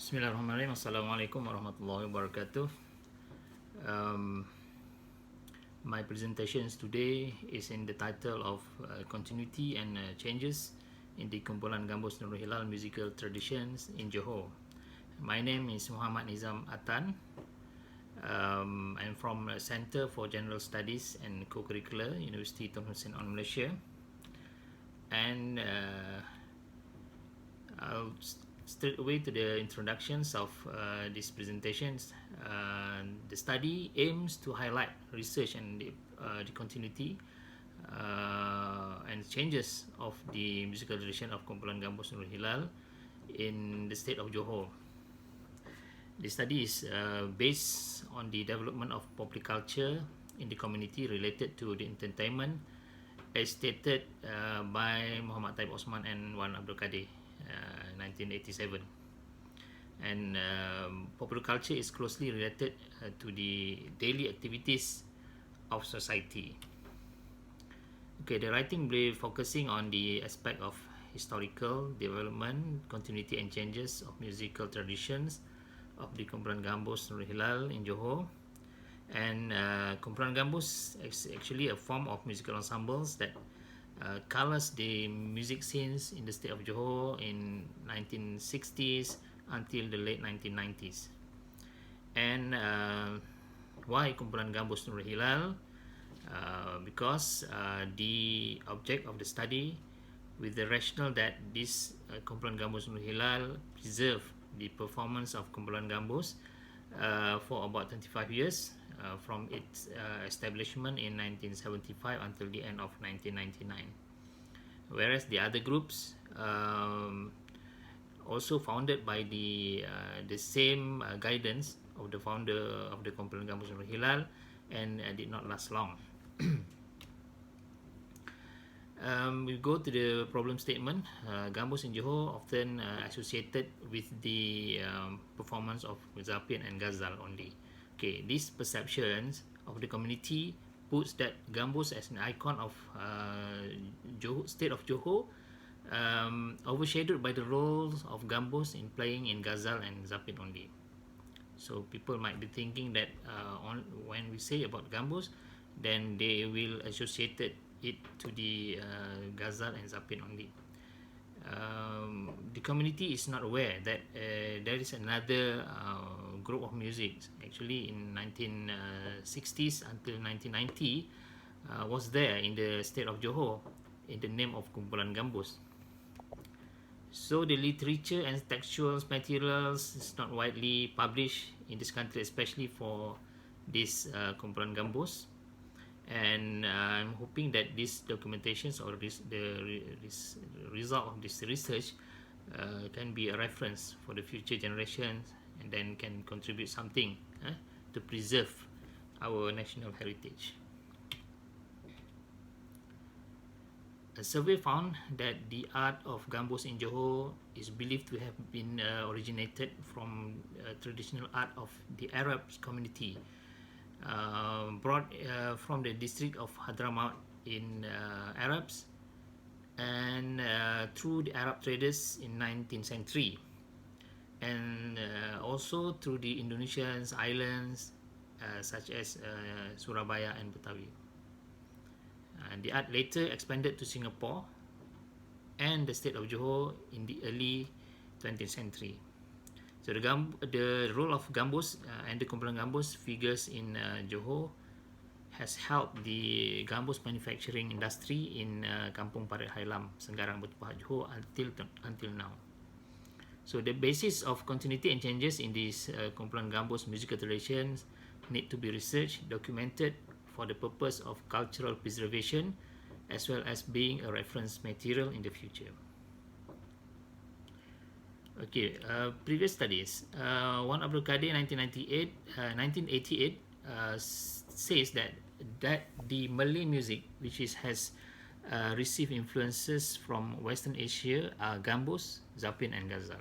Bismillahirrahmanirrahim. Assalamualaikum warahmatullahi wabarakatuh. Um, my presentations today is in the title of Continuity and Changes in the Kumpulan Gambus Nurulhilal Musical Traditions in Johor. My name is Muhammad Nizam Atan. I'm from Center for General Studies and Co-Curricular, University Tun Hussein on Malaysia. And I'll straight away to the introductions of these presentations. The study aims to highlight research and the continuity and changes of the musical tradition of kumpulan gambus Nurulhilal in the state of Johor. The study is based on the development of popular culture in the community related to the entertainment, as stated by Muhammad Taib Osman and Wan Abdul Kadir, 1987. And popular culture is closely related to the daily activities of society. Okay, the writing will be focusing on the aspect of historical development, continuity and changes of musical traditions of the kumpulan gambus Nurulhilal in Johor. And kumpulan gambus is actually a form of musical ensembles that covers the music scenes in the state of Johor in 1960s until the late 1990s. And why kumpulan gambus Nurulhilal? Because the object of the study, with the rationale that this kumpulan gambus Nurulhilal preserve the performance of kumpulan gambus for about 25 years from its establishment in 1975 until the end of 1999. Whereas the other groups also founded by the same guidance of the founder of the kumpulan gambus Nurulhilal and did not last long. We go to the problem statement. Gambus in Johor often associated with the performance of Zapian and Ghazal only. Okay, these perceptions of the community puts that gambus as an icon of Johor, state of Johor, overshadowed by the roles of gambus in playing in Ghazal and Zapian only. So people might be thinking that when we say about gambus, then they will associate it to the Ghazal and Zapian only. The community is not aware that there is another group of music actually in 1960s until 1990 was there in the state of Johor in the name of kumpulan gambus. So the literature and textual materials is not widely published in this country, especially for this kumpulan gambus. And I'm hoping that these documentations or the result of this research can be a reference for the future generations, and then can contribute something to preserve our national heritage. A survey found that the art of gambus in Johor is believed to have been originated from traditional art of the Arab community, brought from the district of Hadramaut in Arabs, and through the Arab traders in 19th century, and also through the Indonesian islands such as Surabaya and Betawi. The art later expanded to Singapore and the state of Johor in the early 20th century. So the role of gambus and the kumpulan gambus figures in Johor has helped the gambus manufacturing industry in Kampung Parit Hailam, Senggarang Batu Pahat, Johor until now. So the basis of continuity and changes in these kumpulan gambus musical traditions need to be researched, documented for the purpose of cultural preservation, as well as being a reference material in the future. Okay, previous studies. Wan Abdul Kadir 1988 says that the Malay music, which has received influences from Western Asia, are gambus, Zapian, and Ghazal.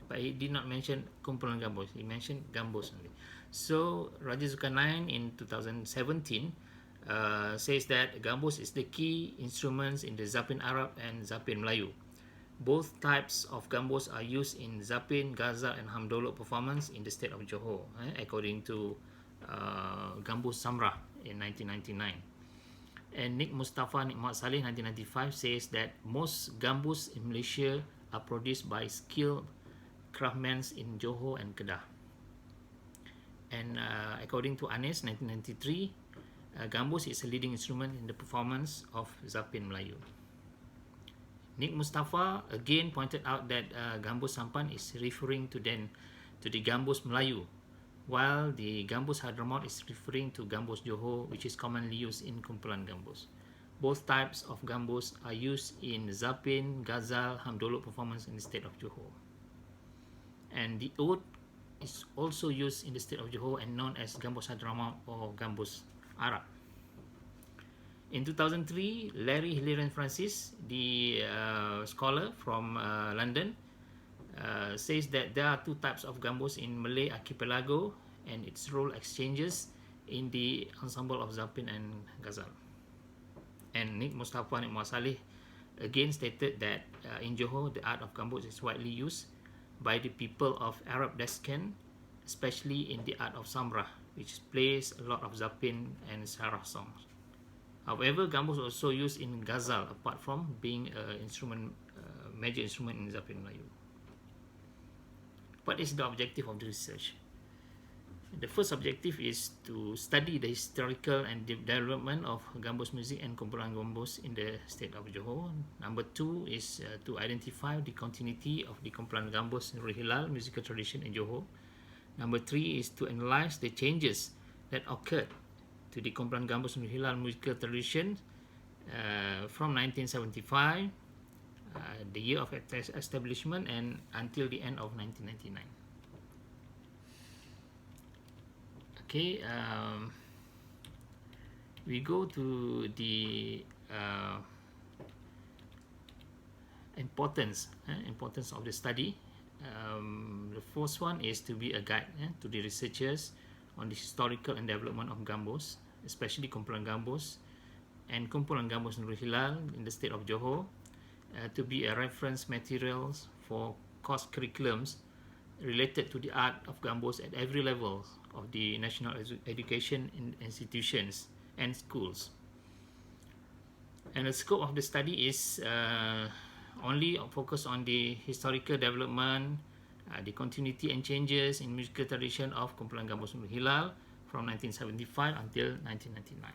But he did not mention kumpulan gambus. He mentioned gambus only. So Raja Zulkarnain in 2017 says that gambus is the key instruments in the Zapian Arab and Zapian Melayu. Both types of gambus are used in zapin, ghazal and hamdolok performance in the state of Johor, according to Gambus Samrah in 1999. And Nik Mustafa Nik Muhammad Saleh 1995 says that most gambus in Malaysia are produced by skilled craftsmen in Johor and Kedah. And according to Anis 1993, gambus is a leading instrument in the performance of zapin Melayu. Nik Mustafa again pointed out that gambus sampan is referring to the gambus Melayu, while the gambus Hadramaut is referring to gambus Johor, which is commonly used in kumpulan gambus. Both types of gambus are used in zapin, ghazal, hamdolok performance in the state of Johor. And the oud is also used in the state of Johor and known as gambus Hadramaut or gambus Arab. In 2003, Larry Hilarion Francis, the scholar from London, says that there are two types of gambus in Malay archipelago and its role exchanges in the ensemble of zapin and ghazal. And Nik Mustafa Nik Muhammad Saleh again stated that in Johor, the art of gambus is widely used by the people of Arab Deccan, especially in the art of Samrah, which plays a lot of zapin and sarah songs. However, gambus also used in ghazal, apart from being a major instrument in zapin Melayu. What is the objective of the research? The first objective is to study the historical and development of gambus music and kumpulan gambus in the state of Johor. Number two is to identify the continuity of the kumpulan gambus Nurulhilal musical tradition in Johor. Number three is to analyze the changes that occurred to the kumpulan gambus Nurulhilal musical tradition from 1975, the year of establishment, and until the end of 1999. Okay, we go to the importance of the study. The first one is to be a guide to the researchers on the historical and development of gambus, especially kumpulan gambus and kumpulan gambus Nurulhilal in the state of Johor, to be a reference materials for course curriculums related to the art of gambus at every level of the national education institutions and schools. And the scope of the study is only focused on the historical development, the continuity and changes in musical tradition of kumpulan gambus Nurulhilal from 1975 until 1999.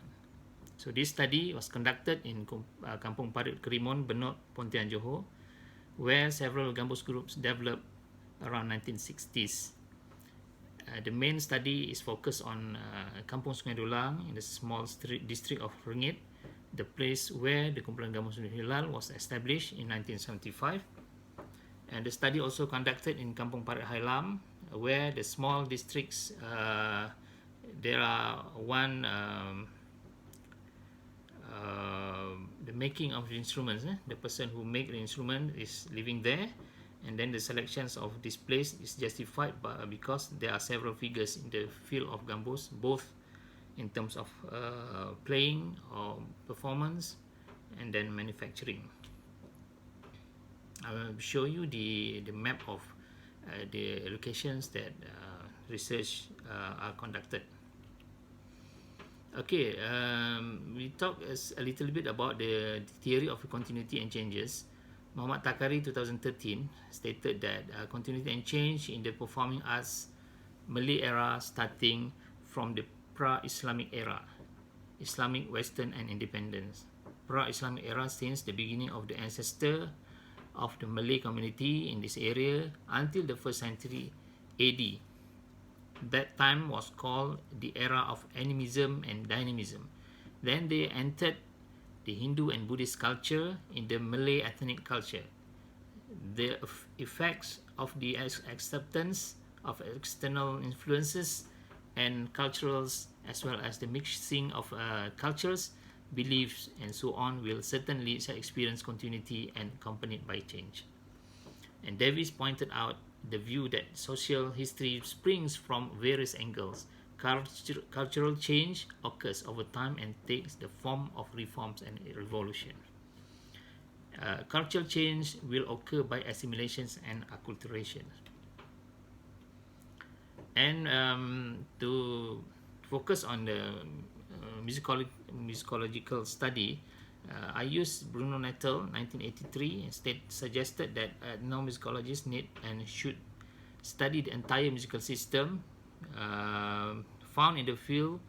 So this study was conducted in Kampung Parit Kerimun, Benot, Pontian, Johor, where several gambus groups developed around 1960s. The main study is focused on Kampung Sungai Dulang in the small district of Rengit, the place where the kumpulan gambus Nurulhilal was established in 1975. And the study also conducted in Kampung Parit Hailam, where the small districts, there are the making of the instruments. The person who make the instrument is living there, and then the selections of this place is justified because there are several figures in the field of gambus, both in terms of playing or performance, and then manufacturing. I will show you the map of the locations that research are conducted. Okay, we talk a little bit about the theory of continuity and changes. Muhammad Takari 2013 stated that continuity and change in the performing arts Malay era starting from the pra-Islamic era, Islamic, Western and independence. Pra-Islamic era since the beginning of the ancestor of the Malay community in this area until the 1st century AD. That time was called the era of animism and dynamism. Then they entered the Hindu and Buddhist culture in the Malay ethnic culture. The effects of the acceptance of external influences and cultures, as well as the mixing of cultures, beliefs, and so on, will certainly experience continuity and accompanied by change. And Davis pointed out the view that social history springs from various angles. Cultural change occurs over time and takes the form of reforms and revolution. Cultural change will occur by assimilations and acculturation. And to focus on the musicological study, I used Bruno Nettel, 1983, instead suggested that ethnomusicologists need and should study the entire musical system found in the field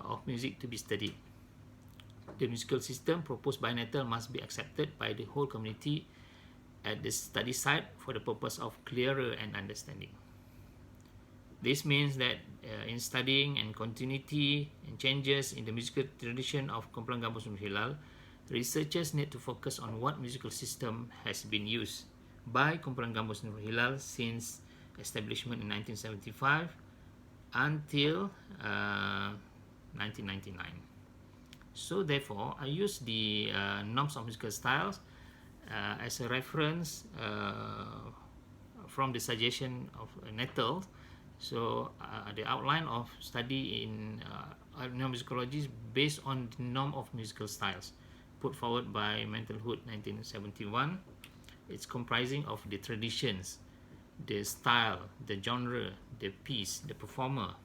of music to be studied. The musical system proposed by Nettel must be accepted by the whole community at the study site for the purpose of clearer and understanding. This means that in studying and continuity and changes in the musical tradition of kumpulan gambus Nurulhilal, researchers need to focus on what musical system has been used by kumpulan gambus Nurulhilal since establishment in 1975 until 1999. So therefore, I use the norms of musical styles as a reference from the suggestion of Nettel. So the outline of study in ethnomusicology is based on the norm of musical styles put forward by Mentalhood 1971. It's comprising of the traditions, the style, the genre, the piece, the performer,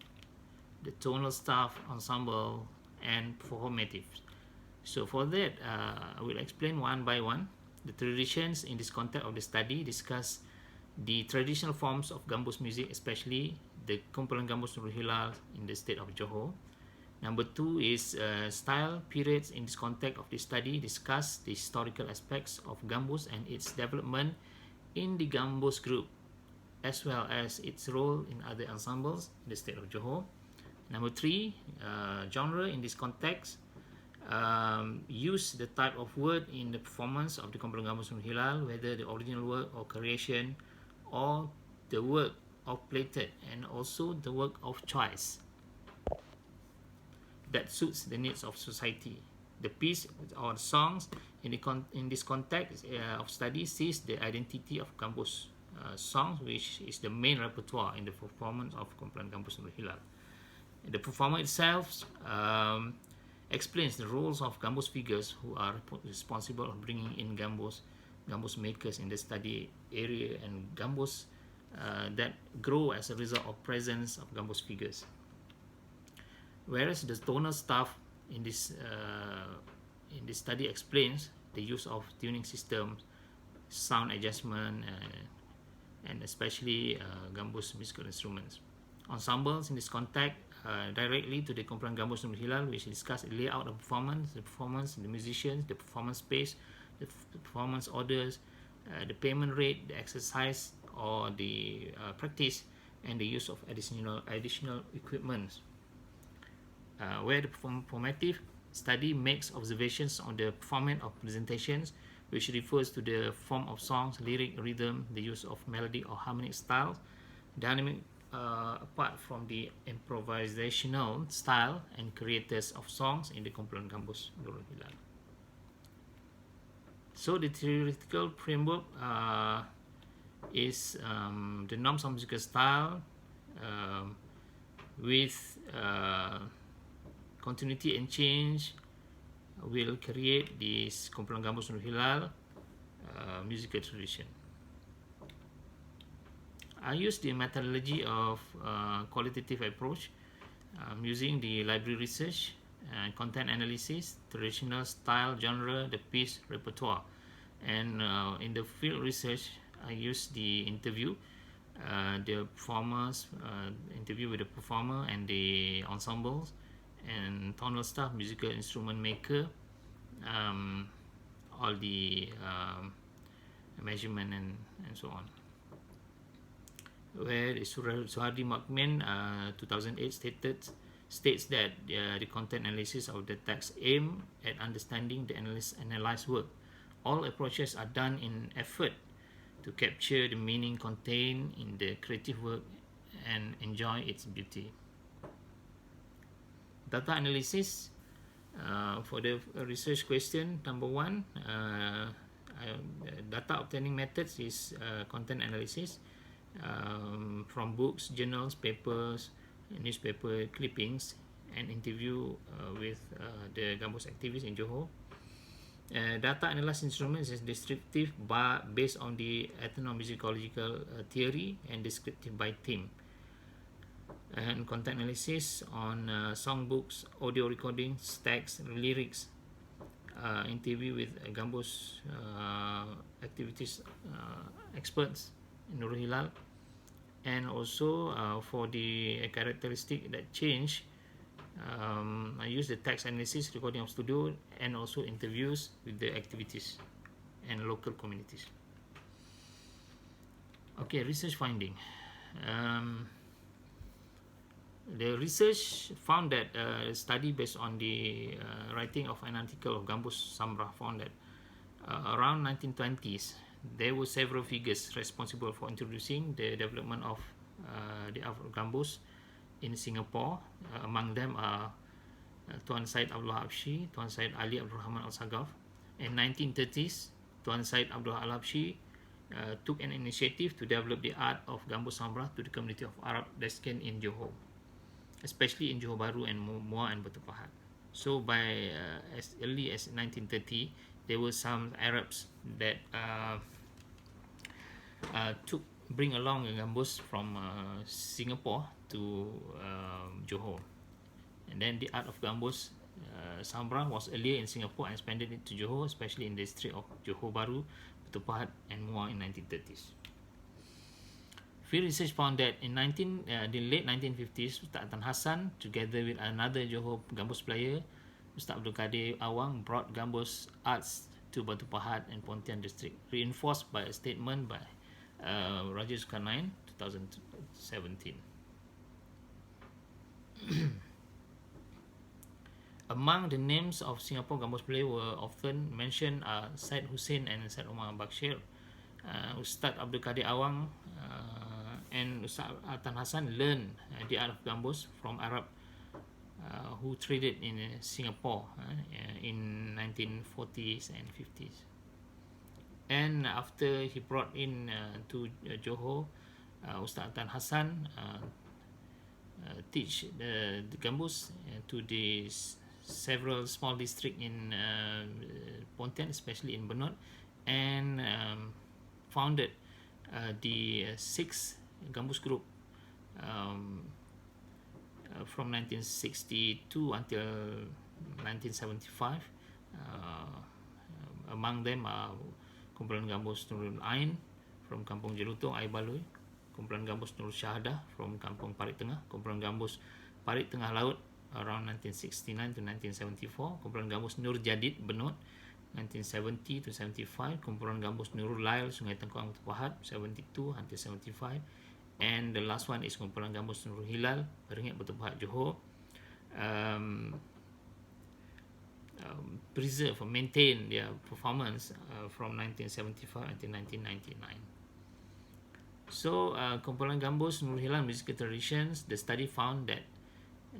the tonal staff, ensemble, and performative. So for that, I will explain one by one. The traditions in this context of the study discuss the traditional forms of gambus music, especially the kumpulan gambus Nurulhilal in the state of Johor. Number two is style periods. In this context of the study, discuss the historical aspects of gambus and its development in the gambus group, as well as its role in other ensembles in the state of Johor. Number three, genre. In this context, use the type of word in the performance of the kumpulan gambus Nurulhilal, whether the original work or creation, or the work of plated, and also the work of choice that suits the needs of society. The piece or songs in this context of study sees the identity of gambus songs, which is the main repertoire in the performance of kumpulan gambus Nurulhilal. The performer itself explains the roles of gambus figures who are responsible for bringing in gambus makers in the study area, and gambus that grow as a result of presence of gambus figures. Whereas the tonal staff in this study explains the use of tuning systems, sound adjustment, and especially gambus musical instruments. Ensembles in this context directly to the kumpulan gambus Nurulhilal, which discuss the layout of the performance, the musicians, the performance space, the performance orders, the payment rate, the exercise or the practice, and the use of additional equipment. Where the performative study makes observations on the performance of presentations, which refers to the form of songs, lyric, rhythm, the use of melody or harmonic styles, dynamic apart from the improvisational style and creators of songs in the kumpulan gambus Nurulhilal. So the theoretical framework is the norms of musical style with continuity and change will create this kumpulan gambus Nurulhilal musical tradition. I use the methodology of qualitative approach using the library research, content analysis, traditional style, genre, the piece, repertoire. And in the field research, I use the interview, the performers, interview with the performer and the ensembles, and tonal staff, musical instrument maker, all the measurement and so on. Where Suhardi Makmin 2008 states that the content analysis of the text aim at understanding the analyzed work. All approaches are done in effort to capture the meaning contained in the creative work and enjoy its beauty. Data analysis for the research question number one, data obtaining methods is content analysis from books, journals, papers, newspaper clippings, and interview with the gambus activists in Johor. Data analysis instruments is descriptive based on the ethnomusicological theory and descriptive by theme. And content analysis on songbooks, audio recordings, text, lyrics, interview with gambus activities experts in Nurulhilal, and also for the characteristic that change, I use the text analysis, recording of studio, and also interviews with the activities and local communities. Okay, research finding. The research found that a study based on the writing of an article of Gambus Samra found that around 1920s there were several figures responsible for introducing the development of the Gambus in Singapore. Among them are Tuan Syed Abdullah Habshi, Tuan Syed Ali Abdul Rahman Al-Sagaf. In 1930s, Tuan Syed Abdullah Al-Habshi took an initiative to develop the art of Gambus Samra to the community of Arab Descan in Johor, especially in Johor Bahru and Muar and Batu Pahat. So by as early as 1930, there were some Arabs that bring along a gambus from Singapore to Johor, and then the art of gambus Samra was earlier in Singapore and expanded it to Johor, especially in the district of Johor Bahru, Batu Pahat and Muar in 1930s. Field research found that in the late 1950s, Ustaz Tan Hassan, together with another Johor gambus player, Ustaz Abdul Kadir Awang, brought gambus arts to Batu Pahat and Pontian district, reinforced by a statement by Raja Zulkarnain, 2017. Among the names of Singapore gambus players were often mentioned are Syed Hussein and Syed Omar Bakshir. Ustaz Abdul Kadir Awang and Ustaz Tan Hassan learned the art of gambus from Arab who traded in Singapore in 1940s and 50s. And after he brought in to Johor, Ustaz Tan Hassan teach the gambus to the several small districts in Pontian, especially in Benot, and founded the 6 gambus group from 1962 until 1975. Among them are kumpulan gambus Nurul Ain from Kampung Jelutong, Air Baloi, kumpulan gambus Nurul Syahadah from Kampung Parit Tengah, kumpulan gambus Parit Tengah Laut around 1969 to 1974, kumpulan gambus Nur Jadid Benot 1970 to 75, kumpulan gambus Nurulhilal Sungai Tengkoang Batu Pahat 72 until 75, and the last one is kumpulan gambus Nurulhilal Peringit Batu Pahat Johor. Preserve or maintain their performance from 1975 until 1999. So, kumpulan gambus Nurulhilal musical traditions, the study found that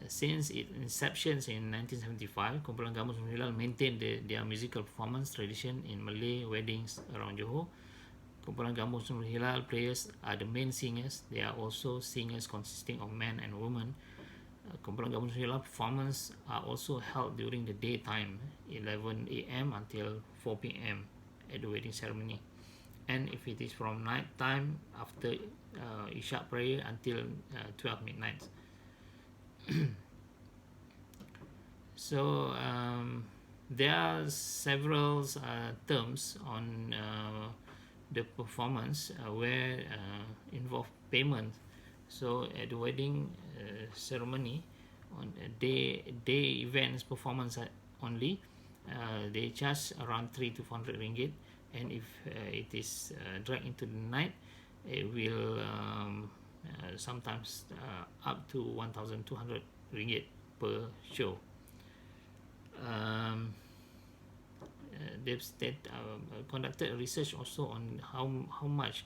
since its inception in 1975, kumpulan gambus Nurulhilal maintained their musical performance tradition in Malay weddings around Johor. Kumpulan gambus Nurulhilal players are the main singers. They are also singers consisting of men and women. Kumpulan gambus Nurulhilal performance are also held during the daytime, 11 a.m. until 4 p.m. at the wedding ceremony, and if it is from night time after Isha prayer until 12 midnight. So there are several terms on the performance where involve payment. So at the wedding ceremony, on a day events performance only, they charge around 3 to 400 ringgit, and if it is dragged into the night, it will sometimes up to 1,200 ringgit per show. They've conducted research also on how much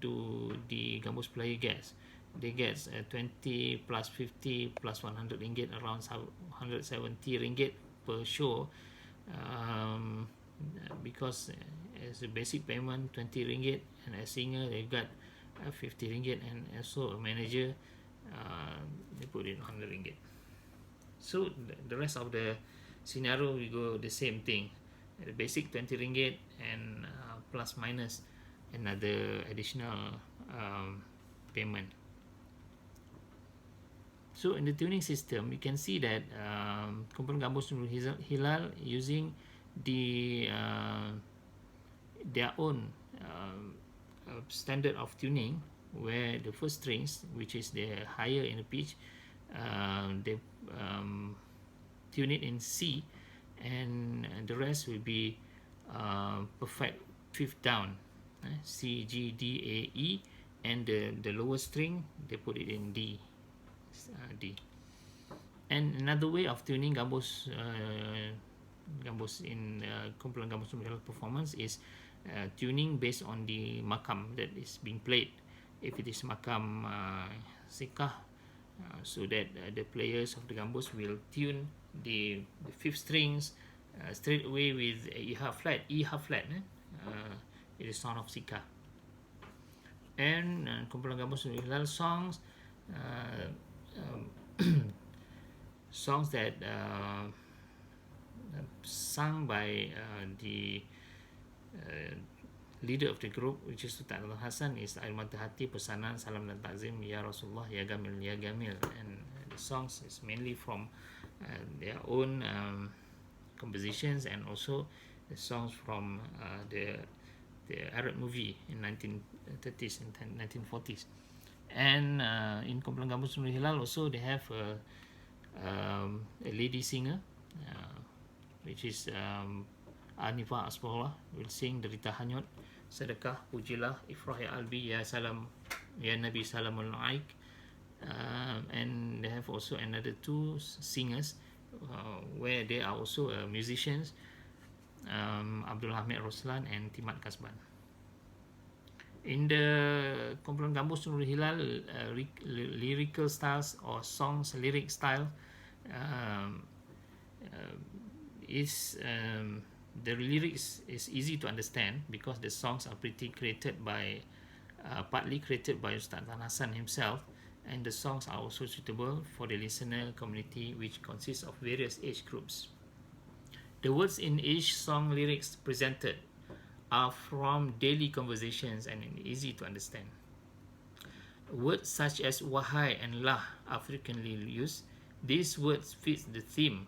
do the gambus player gets. They get 20 plus 50 plus 100 ringgit, around 170 ringgit per show, because as a basic payment 20 ringgit, and as singer they got 50 ringgit, and also a manager they put in 100 ringgit. So the rest of the scenario we go the same thing. The basic 20 ringgit and plus minus another additional payment. So in the tuning system, you can see that kumpulan gambus Nurulhilal using their own standard of tuning, where the first strings, which is the higher in the pitch, they tune it in C, and the rest will be perfect fifth down, C, G, D, A, E, and the lowest string they put it in D. D. And another way of tuning gambus in kumpulan gambus Nurulhilal performance is tuning based on the makam that is being played. If it is makam sikah, so that the players of the gambus will tune the fifth strings straight away with E half flat. It is sound of sikah. And kumpulan gambus Nurulhilal songs, songs that sung by the leader of the group, which is Ustaz Abdul Hassan, is Air Mata Hati, Pesanan, Salam dan Takzim, Ya Rasulullah, Ya Gamil, Ya Gamil. And the songs is mainly from their own compositions, and also the songs from the Arab movie in 1930s and 1940s. And in kumpulan gambus Nurulhilal also they have a lady singer, which is Anifah Asbullah, will sing Derita Hanyut, Sedekah, Pujilah, Ifrah Ya Albi, Ya Salam, Ya Nabi Salamul Aik. And they have also another two singers where they are also musicians, Abdul Hamid Roslan and Timat Kasban. In the kumpulan gambus Nurulhilal, lyrical styles or songs lyric style is the lyrics is easy to understand, because the songs are pretty created by partly created by Ustaz Abdul Hassan himself, and the songs are also suitable for the listener community, which consists of various age groups. The words in each song lyrics presented are from daily conversations and easy to understand. Words such as wahai and lah are frequently used. These words fit the theme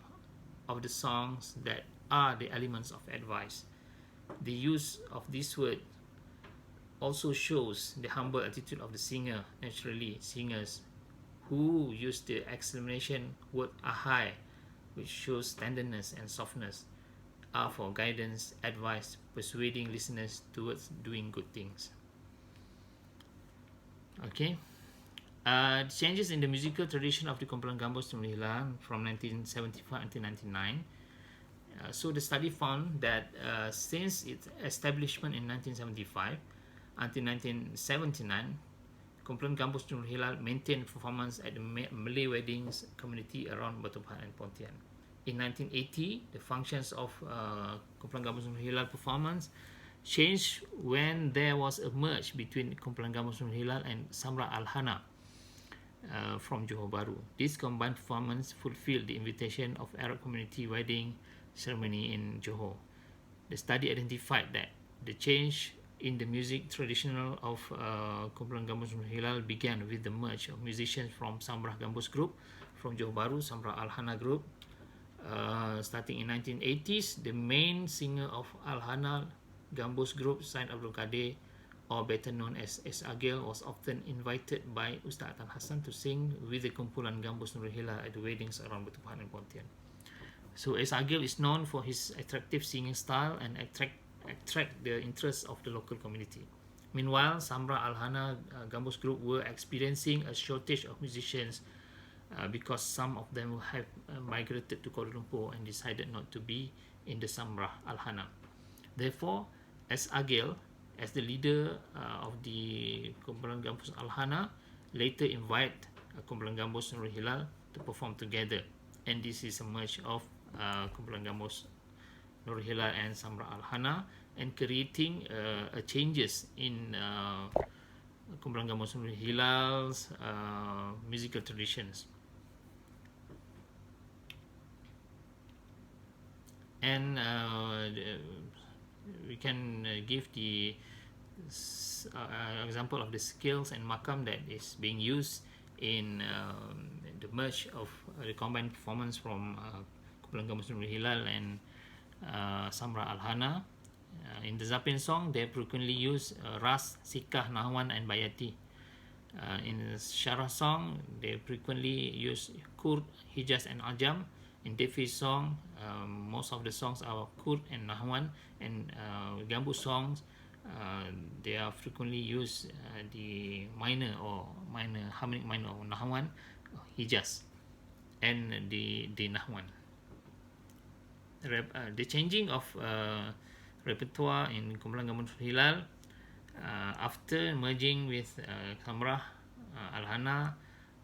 of the songs that are the elements of advice. The use of this word also shows the humble attitude of the singer. Naturally, singers who use the exclamation word ahai, which shows tenderness and softness, are for guidance, advice, persuading listeners towards doing good things. Okay. Changes in the musical tradition of the kumpulan gambus Nurulhilal from 1975 until 1999. So the study found that since its establishment in 1975 until 1979, kumpulan gambus Nurulhilal maintained performance at the Malay weddings community around Batu Pahat and Pontian. In 1980, the functions of kumpulan gambus Nurulhilal performance changed when there was a merge between kumpulan gambus Nurulhilal and Samra Al-Hana from Johor Bahru. This combined performance fulfilled the invitation of Arab community wedding ceremony in Johor. The study identified that the change in the music traditional of kumpulan gambus Nurulhilal began with the merge of musicians from Samrah Gambus Group from Johor Bahru, Samrah Al-Hana Group. Starting in 1980s, the main singer of Al-Hana Gambus Group, Said Abdul Qadir, or better known as S. Agil, was often invited by Ustaz Abdul Hassan to sing with the kumpulan gambus Nurulhilal at the weddings around Batu Pahat and Pontian. So S. Agil is known for his attractive singing style and attract the interest of the local community. Meanwhile, Samra Al-Hana Gambus Group were experiencing a shortage of musicians because some of them have migrated to Kuala Lumpur and decided not to be in the Samra Al-Hana. Therefore, S. Agil, as the leader of the kumpulan gambus Al-Hana, later invite kumpulan gambus Nurulhilal to perform together, and this is a merge of kumpulan gambus Nurulhilal and Samra Al-Hana, and creating changes in kumpulan gambus Nurulhilal's musical traditions. And we can give the example of the scales and makam that is being used in the merge of the combined performance from kumpulan gambus Nurulhilal and Samra Alhana. In the Zapin song, they frequently use Ras, Sikah, Nahwan, and Bayati. In the Syarah song, they frequently use Kurd, Hijaz, and Ajam. In Defi song, most of the songs are Kurd and Nahwan, and Gambu songs, they are frequently use the minor harmonic minor or Nahwan, Hijaz, and the Nahwan. The changing of repertoire in kumpulan gambus Nurulhilal after merging with Samrah Alhana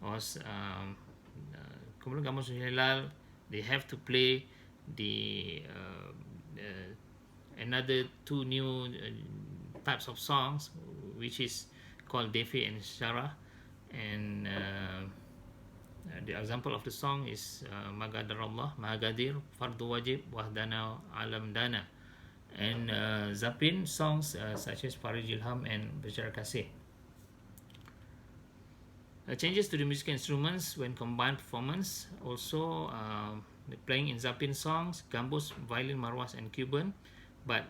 was kumpulan gambus Nurulhilal, they have to play the another two new types of songs, which is called Defi and Syarah. And the example of the song is Magadar Allah, Magadir, Fardu Wajib, Wahdana, Alam Dana. And Zapin songs such as Farij Ilham and Berjara Kasih. Changes to the musical instruments when combined performance also playing in Zapin songs, gambus, violin, marwas, and cuban. But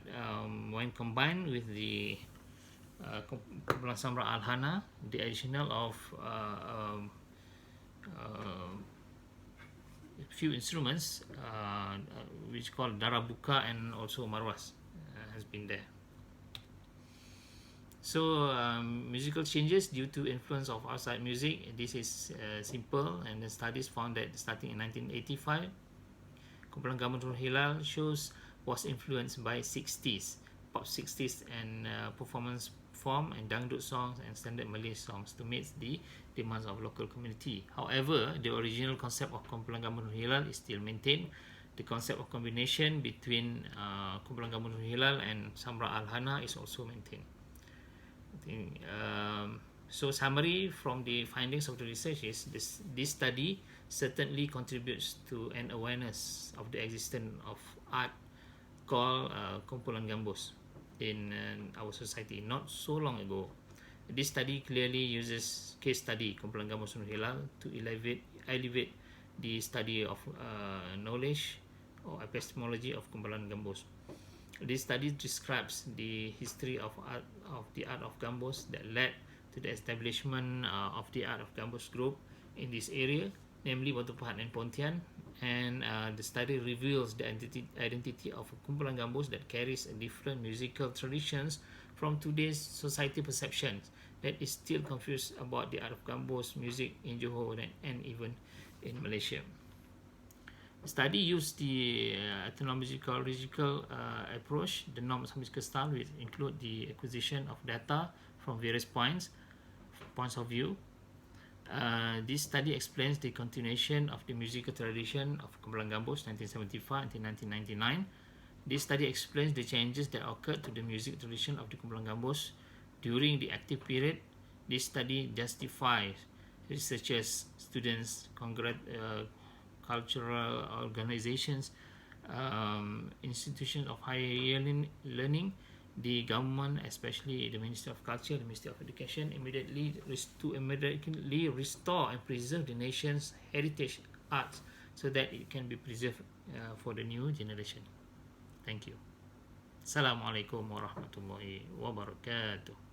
when combined with the kumpulan Samra Alhana, the additional of few instruments which called darabuka and also marwas has been there. So musical changes due to influence of outside music, this is simple, and the studies found that starting in 1985, kumpulan gambus Nurulhilal shows was influenced by 60s, pop 60s and performance form and dangdut songs and standard Malay songs to meet the demands of local community. However, the original concept of kumpulan gambus Nurulhilal is still maintained. The concept of combination between kumpulan gambus Nurulhilal and Samra Alhana is also maintained. So summary from the findings of the research is this study certainly contributes to an awareness of the existence of art called kumpulan gambus in our society not so long ago. This study clearly uses case study kumpulan gambus Nurulhilal to elevate the study of knowledge or epistemology of kumpulan gambus. This study describes the history of the art of gambus that led to the establishment of the art of gambus group in this area, namely Batu Pahat and Pontian. And the study reveals the identity of a kumpulan gambus that carries a different musical traditions from today's society perceptions that is still confused about the art of gambus music in Johor and even in Malaysia. The study used the ethnomusicological approach, the norms of musical style, which include the acquisition of data from various points of view. This study explains the continuation of the musical tradition of kumpulan gambus 1975 until 1999. This study explains the changes that occurred to the music tradition of the kumpulan gambus during the active period. This study justifies researchers, students, cultural organizations, institutions of higher learning, the government, especially the Ministry of Culture, the Ministry of Education, immediately restore and preserve the nation's heritage arts so that it can be preserved for the new generation. Thank you. Assalamualaikum warahmatullahi wabarakatuh.